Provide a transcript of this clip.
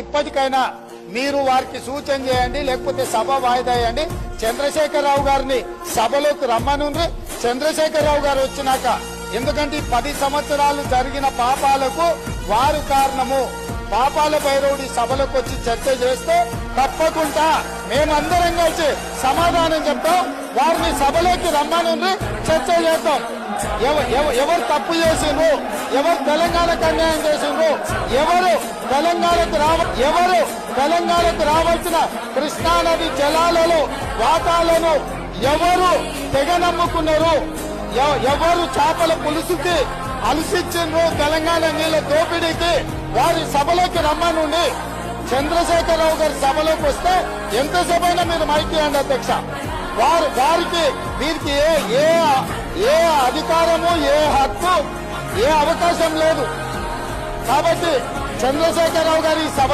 ఇప్పటికైనా మీరు వారికి సూచన చేయండి, లేకపోతే సభ వాయిదా వేయండి. చంద్రశేఖరరావు గారిని సభలోకి రమ్మనుండ్రి. చంద్రశేఖరరావు గారు వచ్చినాక, ఎందుకంటే 10 సంవత్సరాలు జరిగిన పాపాలకు వారు కారణము. పాపాల భైరవుడి సభలోకి వచ్చి చర్చ చేస్తే తప్పకుండా మేమందరం కలిసి సమాధానం చెప్తాం. వారిని సభలోకి రమ్మనుండ్రి, చర్చ చేద్దాం. ఎవరు తప్పు చేసిండ్రు, ఎవరు తెలంగాణకు అన్యాయం చేసిండ్రు, ఎవరు తెలంగాణకు రావాల్సిన కృష్ణానది జలాలలో వాటాలను ఎవరు తెగ నమ్ముకున్నారు, ఎవరు చేపల పులుసుకి అలసిచ్చిండ్రు, తెలంగాణ నీళ్ళ దోపిడీకి వారి సభలోకి రమ్మనుండి. చంద్రశేఖరరావు గారి సభలోకి వస్తే ఎంతసేపైనా మీరు మైకి అండి అధ్యక్ష. వారికి వీరికి ఏ అధికారము, ఏ హక్కు, ఏ అవకాశం లేదు. కాబట్టి చంద్రశేఖరరావు గారి సభ